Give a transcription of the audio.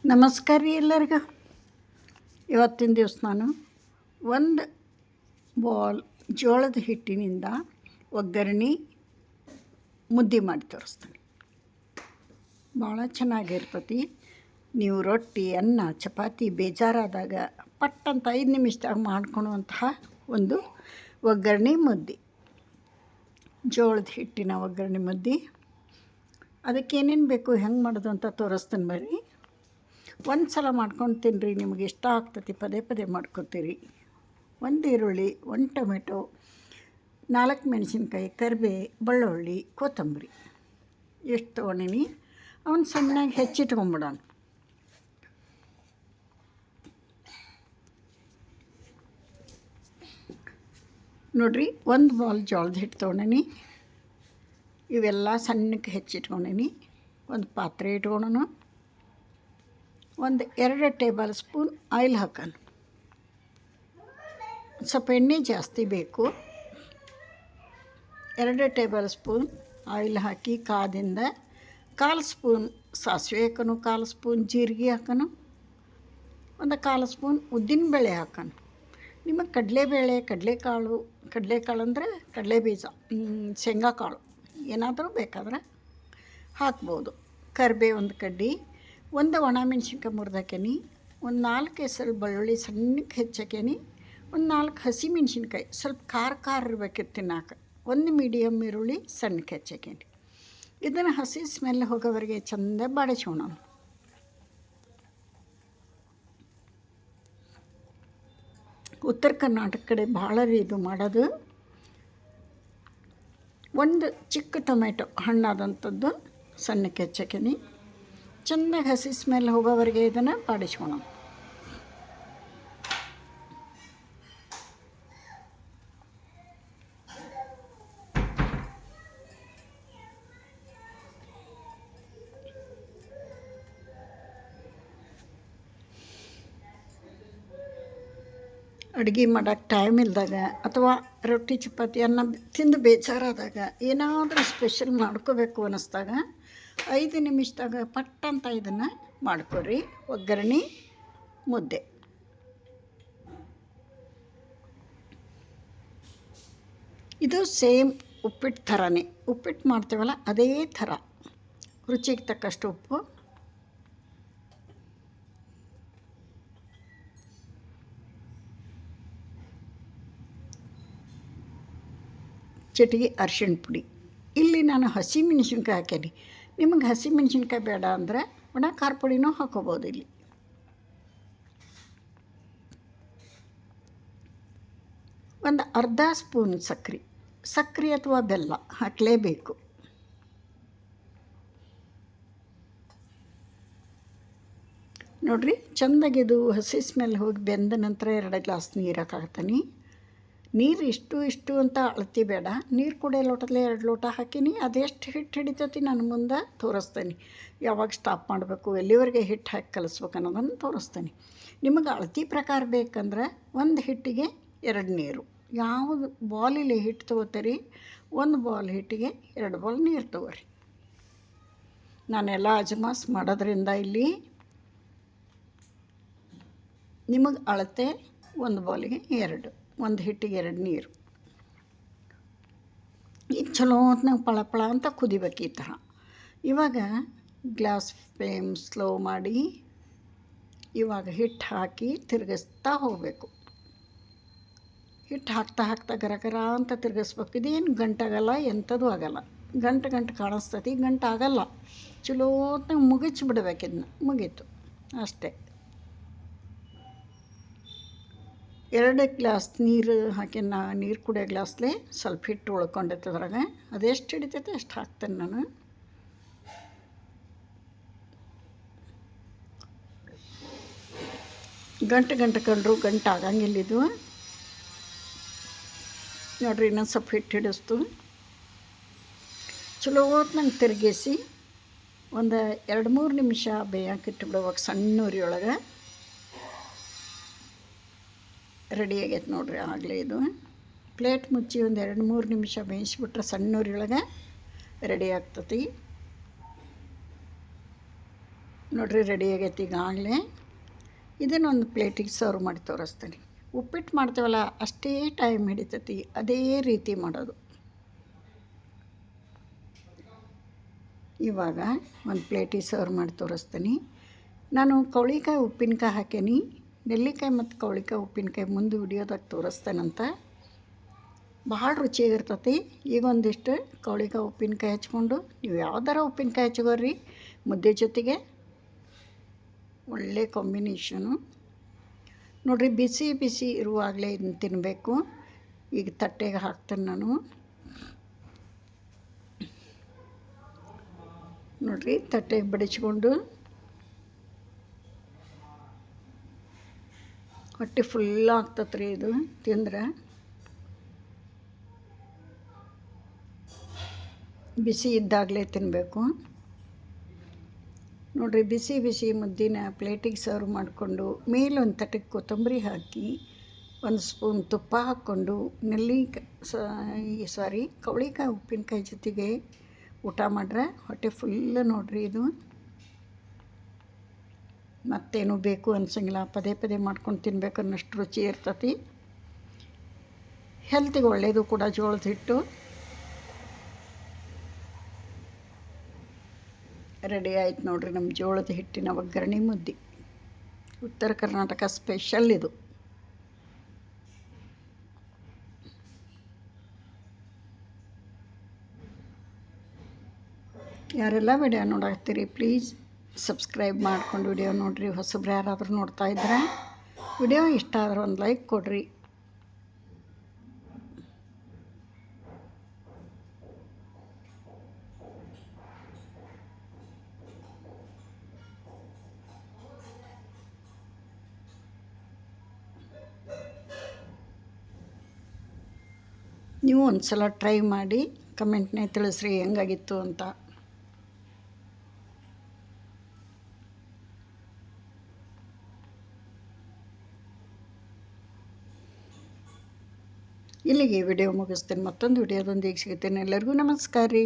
ನಮಸ್ಕಾರ ರೀ ಎಲ್ಲರಿಗೂ. ಇವತ್ತಿನ ದಿವಸ ನಾನು ಒಂದು ಬಾಲ್ ಜೋಳದ ಹಿಟ್ಟಿನಿಂದ ಒಗ್ಗರಣೆ ಮುದ್ದೆ ಮಾಡಿ ತೋರಿಸ್ತೀನಿ. ಭಾಳ ಚೆನ್ನಾಗಿರ್ತತಿ. ನೀವು ರೊಟ್ಟಿ, ಅನ್ನ, ಚಪಾತಿ ಬೇಜಾರಾದಾಗ ಪಟ್ಟಂತ 5 ನಿಮಿಷದಾಗ ಮಾಡ್ಕೊಳುವಂತಹ ಒಂದು ಒಗ್ಗರಣೆ ಮುದ್ದೆ, ಜೋಳದ ಹಿಟ್ಟಿನ ಒಗ್ಗರಣೆ ಮುದ್ದೆ. ಅದಕ್ಕೇನೇನು ಬೇಕು, ಹೆಂಗೆ ಮಾಡೋದು ಅಂತ ತೋರಿಸ್ತೀನಿ ಬರ್ರಿ. ಒಂದು ಸಲ ಮಾಡ್ಕೊಂಡು ತಿನ್ನಿರಿ, ನಿಮಗೆ ಇಷ್ಟ ಆಗ್ತತಿ, ಪದೇ ಪದೇ ಮಾಡ್ಕೊತೀರಿ. 1 ಈರುಳ್ಳಿ, 1 ಟೊಮೆಟೊ, 4 ಮೆಣಸಿನ್ಕಾಯಿ, ಕರಿಬೇ, ಬೆಳ್ಳುಳ್ಳಿ, ಕೊತ್ತಂಬರಿ ಎಷ್ಟು ತೊಗೊಂಡಿನಿ. ಅವನ್ನ ಸಣ್ಣಗೆ ಹೆಚ್ಚಿಟ್ಕೊಂಬಿಡೋಣ. ನೋಡಿರಿ, 1 ಬಾಲ್ ಜೋಳದ ಹಿಟ್ಟು ತೊಗೊಂಡಿನಿ. ಇವೆಲ್ಲ ಸಣ್ಣಕ್ಕೆ ಹೆಚ್ಚಿಟ್ಕೊಂಡೀನಿ. ಒಂದು ಪಾತ್ರೆ ಇಟ್ಕೊಳ್ಳೋಣ. 2 ಟೇಬಲ್ ಸ್ಪೂನ್ ಆಯಿಲ್ ಹಾಕೋಣ. ಸ್ವಲ್ಪ ಎಣ್ಣೆ ಜಾಸ್ತಿ ಬೇಕು. 2 ಟೇಬಲ್ ಸ್ಪೂನ್ ಆಯಿಲ್ ಹಾಕಿ ಕಾದಿಂದ 1/4 ಸ್ಪೂನ್ ಸಾಸಿವೆ ಹಾಕೋಣ, 1/4 ಸ್ಪೂನ್ ಜೀರಿಗೆ ಹಾಕೋಣ, 1/4 ಸ್ಪೂನ್ ಉದ್ದಿನಬೇಳೆ ಹಾಕೋಣ. ನಿಮಗೆ ಕಡಲೆಬೇಳೆ, ಕಡಲೆಕಾಳು ಅಂದರೆ ಕಡಲೆ ಬೀಜ, ಶೇಂಗಾ ಕಾಳು ಏನಾದರೂ ಬೇಕಾದ್ರೆ ಹಾಕ್ಬೋದು. ಕರಿಬೇ 1 ಕಡ್ಡಿ, 1 ಒಣಮೆಣ್ಸಿನ್ಕಾಯಿ ಮುರಿದಾಕೇನಿ, 4 ಹೆಸರು ಬೆಳ್ಳುಳ್ಳಿ ಸಣ್ಣಕ್ಕೆ ಹೆಚ್ಚಾಕೇನಿ, 4 ಹಸಿ ಮೆಣಸಿನ್ಕಾಯಿ ಸ್ವಲ್ಪ ಖಾರ ಇರ್ಬೇಕಿತ್ತು ತಿನ್ನಾಕ, 1 ಮೀಡಿಯಮ್ ಈರುಳ್ಳಿ ಸಣ್ಣಕ್ಕೆ ಹೆಚ್ಚಾಕೇನಿ. ಇದನ್ನು ಹಸಿ ಸ್ಮೆಲ್ ಹೋಗೋವರೆಗೆ ಚಂದ ಬಾಡಿಸೋಣ. ಉತ್ತರ ಕರ್ನಾಟಕ ಕಡೆ ಭಾಳ ಇದು ಮಾಡೋದು. 1 ಚಿಕ್ಕ ಟೊಮೆಟೊ ಹಣ್ಣಾದಂಥದ್ದು ಸಣ್ಣಕ್ಕೆ ಹೆಚ್ಚಾಕೇನಿ. ಚೆನ್ನಾಗಿ ಹಸಿ ಸ್ಮೆಲ್ ಹೋಗೋವರೆಗೆ ಇದನ್ನು ಬಾಡಿಸ್ಕೊಳ. ಅಡುಗೆ ಮಾಡೋಕ್ಕೆ ಟೈಮ್ ಇಲ್ದಾಗ ಅಥವಾ ರೊಟ್ಟಿ ಚಪಾತಿ ಅನ್ನ ತಿಂದು ಬೇಜಾರಾದಾಗ ಏನಾದರೂ ಸ್ಪೆಷಲ್ ಮಾಡ್ಕೋಬೇಕು ಅನ್ನಿಸ್ದಾಗ 5 ನಿಮಿಷದಾಗ ಪಟ್ಟಂತ ಇದನ್ನು ಮಾಡ್ಕೊರಿ. ಒಗ್ಗರಣೆ ಮುದ್ದೆ ಇದು ಸೇಮ್ ಉಪ್ಪಿಟ್ಟು ಥರನೇ. ಉಪ್ಪಿಟ್ಟು ಮಾಡ್ತೀವಲ್ಲ ಅದೇ ಥರ. ರುಚಿಗೆ ತಕ್ಕಷ್ಟು ಉಪ್ಪು, ಚಿಟಿಕೆ ಅರಿಶಿಣ ಪುಡಿ. ಇಲ್ಲಿ ನಾನು ಹಸಿ ಮೆಣಸಿನ್ಕಾಯಿ ಹಾಕೇನಿ. ನಿಮಗೆ ಹಸಿ ಮೆಣಸಿನ್ಕಾಯಿ ಬೇಡ ಅಂದರೆ ಒಣ ಖಾರ ಪುಡಿನೂ ಹಾಕೋಬೋದು. ಇಲ್ಲಿ ಒಂದು ಅರ್ಧ ಸ್ಪೂನ್ ಸಕ್ಕರೆ ಅಥವಾ ಬೆಲ್ಲ ಹಾಕಲೇಬೇಕು. ನೋಡಿರಿ, ಚೆಂದಾಗಿದು ಹಸಿ ಸ್ಮೆಲ್ ಹೋಗಿ ಬೆಂದ ನಂತರ 2 ಗ್ಲಾಸ್ ನೀರು ಹಾಕಾಗ್ತಾನೆ. ನೀರು ಇಷ್ಟು ಅಂತ ಅಳತಿ ಬೇಡ. ನೀರು ಕುಡಿಯೋ ಲೋಟದಲ್ಲೇ 2 ಲೋಟ ಹಾಕೀನಿ. ಅದೆಷ್ಟು ಹಿಟ್ಟು ಹಿಡಿತೈತಿ ನಾನು ಮುಂದೆ ತೋರಿಸ್ತೇನೆ. ಯಾವಾಗ ಸ್ಟಾಪ್ ಮಾಡಬೇಕು, ಎಲ್ಲಿವರೆಗೆ ಹಿಟ್ಟು ಹಾಕಿ ಕಲಿಸ್ಬೇಕು ಅನ್ನೋದನ್ನು ತೋರಿಸ್ತೇನೆ. ನಿಮಗೆ ಅಳತಿ ಪ್ರಕಾರ ಬೇಕಂದ್ರೆ 1 ಹಿಟ್ಟಿಗೆ 2 ನೀರು. ಯಾವುದು ಬಾಲಿಲಿ ಹಿಟ್ಟು ತೊಗೋತೀರಿ 1 ಬಾಲ್ ಹಿಟ್ಟಿಗೆ 2 ಬಾಲ್ ನೀರು ತೊಗೋರಿ. ನಾನೆಲ್ಲ ಅಜಮಾಸ್ ಮಾಡೋದ್ರಿಂದ ಇಲ್ಲಿ ನಿಮಗೆ ಅಳತೆ 1 ಬಾಲಿಗೆ 2, 1 ಹಿಟ್ಟಿಗೆ 2 ನೀರು. ಈಗ ಚಲೋ ಹೊತ್ನಾಗ ಪಳ ಅಂತ ಕುದಿಬೇಕು ಈ ಥರ. ಇವಾಗ ಗ್ಯಾಸ್ ಫ್ಲೇಮ್ ಸ್ಲೋ ಮಾಡಿ ಇವಾಗ ಹಿಟ್ಟು ಹಾಕಿ ತಿರುಗಿಸ್ತಾ ಹೋಗಬೇಕು. ಹಿಟ್ಟು ಹಾಕ್ತಾ ಗರ ಅಂತ ತಿರುಗಿಸ್ಬೇಕು. ಇದೇನು ಗಂಟಾಗಲ್ಲ, ಎಂಥದ್ದು ಆಗಲ್ಲ. ಗಂಟು ಕಾಣಿಸ್ತತಿ, ಗಂಟಾಗಲ್ಲ. ಚಲೋ ಹೊತ್ನಾಗ ಮುಗಿಸ್ಬಿಡ್ಬೇಕು. ಇದನ್ನ ಮುಗೀತು ಅಷ್ಟೇ. 2 ಗ್ಲಾಸ್ ನೀರು ಹಾಕಿ ನೀರು ಕುಡಿಯೋ ಗ್ಲಾಸ್ಲೇ ಸ್ವಲ್ಪ ಹಿಟ್ಟು ಉಳ್ಕೊಂಡಿರ್ತದ್ರಾಗ. ಅದೆಷ್ಟು ಹಿಡಿತೈತೆ ಅಷ್ಟು ಹಾಕ್ತೇನೆ ನಾನು. ಗಂಟು ಕಂಡ್ರು ಆಗಂಗಿಲ್ಲ ಇದು. ನೋಡಿರಿ, ಇನ್ನೊಂದು ಸ್ವಲ್ಪ ಹಿಟ್ಟು ಹಿಡಿಸ್ತು. ಚಲೋ ಹೊತ್ನಂಗೆ ತಿರುಗಿಸಿ ಒಂದು 2-3 ನಿಮಿಷ ಬೇಯಕ್ಕೆ ಇಟ್ಟುಬಿಡುವಾಗ ಸಣ್ಣ ಉರಿಯೊಳಗೆ. ರೆಡಿ ಆಗೈತೆ ನೋಡಿರಿ ಆಗಲೇ. ಇದು ಪ್ಲೇಟ್ ಮುಚ್ಚಿ ಒಂದು 2-3 ನಿಮಿಷ ಬೇಯಿಸ್ಬಿಟ್ರೆ ಸಣ್ಣ ಉರಿಯೊಳಗೆ ರೆಡಿ ಆಗ್ತತಿ. ನೋಡಿರಿ ರೆಡಿ ಆಗೈತಿ ಈಗಾಗಲೇ. ಇದನ್ನೊಂದು ಪ್ಲೇಟಿಗೆ ಸರ್ವ್ ಮಾಡಿ ತೋರಿಸ್ತೀನಿ. ಉಪ್ಪಿಟ್ಟು ಮಾಡ್ತೇವಲ್ಲ ಅಷ್ಟೇ ಟೈಮ್ ಹಿಡಿತೈತಿ, ಅದೇ ರೀತಿ ಮಾಡೋದು. ಇವಾಗ ಒಂದು ಪ್ಲೇಟಿಗೆ ಸರ್ವ್ ಮಾಡಿ ತೋರಿಸ್ತೀನಿ. ನಾನು ಕವಳಿಕಾಯಿ ಉಪ್ಪಿನಕಾಯಿ ಹಾಕೇನಿ. ನೆಲ್ಲಿಕಾಯಿ ಮತ್ತು ಕವಳಿಕಾಯಿ ಉಪ್ಪಿನಕಾಯಿ ಮುಂದೆ ವಿಡಿಯೋದಾಗ ತೋರಿಸ್ತೇನಂತ. ಭಾಳ ರುಚಿಯಾಗಿರ್ತೈತಿ. ಈಗ ಒಂದಿಷ್ಟು ಕವಳಿಕಾಯಿ ಉಪ್ಪಿನಕಾಯಿ ಹಚ್ಕೊಂಡು, ನೀವು ಯಾವ್ದಾರ ಉಪ್ಪಿನಕಾಯಿ ಹಚ್ಕೋರಿ, ಮುದ್ದೆ ಜೊತೆಗೆ ಒಳ್ಳೆ ಕಾಂಬಿನೇಷನು. ನೋಡಿರಿ, ಬಿಸಿ ಬಿಸಿ ಇರುವಾಗಲೇ ಇದನ್ನು ತಿನ್ನಬೇಕು. ಈಗ ತಟ್ಟೆಗೆ ಹಾಕ್ತೇನೆ ನಾನು. ನೋಡಿರಿ, ತಟ್ಟೆಗೆ ಬಡಿಸ್ಕೊಂಡು ಹೊಟ್ಟೆ ಫುಲ್ ಆಗ್ತದೆ ರೀ ಇದು ತಿಂದ್ರೆ. ಬಿಸಿ ಇದ್ದಾಗಲೇ ತಿನ್ನಬೇಕು. ನೋಡಿರಿ, ಬಿಸಿ ಬಿಸಿ ಮುದ್ದಿನ ಪ್ಲೇಟಿಗೆ ಸರ್ವ್ ಮಾಡಿಕೊಂಡು ಮೇಲೊಂದು ತಟ್ಟೆಗೆ ಕೊತ್ತಂಬರಿ ಹಾಕಿ, ಒಂದು ಸ್ಪೂನ್ ತುಪ್ಪ ಹಾಕ್ಕೊಂಡು ಕವಳಿಕಾಯಿ ಉಪ್ಪಿನಕಾಯಿ ಜೊತೆಗೆ ಊಟ ಮಾಡ್ರೆ ಹೊಟ್ಟೆ ಫುಲ್ಲು. ನೋಡಿರಿ, ಇದು ಮತ್ತೇನು ಬೇಕು ಅನ್ಸಂಗಿಲ್ಲ. ಪದೇ ಪದೇ ಮಾಡ್ಕೊಂಡು ತಿನ್ಬೇಕು ಅನ್ನೋಷ್ಟು ರುಚಿ ಇರ್ತತಿ. ಹೆಲ್ತಿಗೆ ಒಳ್ಳೆಯದು ಕೂಡ ಜೋಳದ ಹಿಟ್ಟು. ರೆಡಿ ಆಯ್ತು ನೋಡಿರಿ ನಮ್ಮ ಜೋಳದ ಹಿಟ್ಟಿನ ಒಗ್ಗರಣೆ ಮುದ್ದೆ. ಉತ್ತರ ಕರ್ನಾಟಕ ಸ್ಪೆಷಲ್ ಇದು. ಯಾರೆಲ್ಲ ವಿಡಿಯೋ ನೋಡಾಕ್ತೀರಿ ಪ್ಲೀಸ್ ಸಬ್ಸ್ಕ್ರೈಬ್ ಮಾಡ್ಕೊಂಡು ವಿಡಿಯೋ ನೋಡಿರಿ. ಹೊಸಬ್ರು ಯಾರಾದರೂ ನೋಡ್ತಾ ಇದ್ರೆ ವಿಡಿಯೋ ಇಷ್ಟ ಆದ್ರೆ ಒಂದು ಲೈಕ್ ಕೊಡಿರಿ. ನೀವು ಒಂದು ಸಲ ಟ್ರೈ ಮಾಡಿ ಕಮೆಂಟ್ನೇ ತಿಳಿಸ್ರಿ ಹೆಂಗಾಗಿತ್ತು ಅಂತ. ಇಲ್ಲಿಗೆ ವಿಡಿಯೋ ಮುಗಿಸ್ತೇನೆ. ಮತ್ತೊಂದು ವಿಡಿಯೋದೊಂದಿಗೆ ಸಿಗುತ್ತೇನೆ. ಎಲ್ಲರಿಗೂ ನಮಸ್ಕಾರ ರೀ.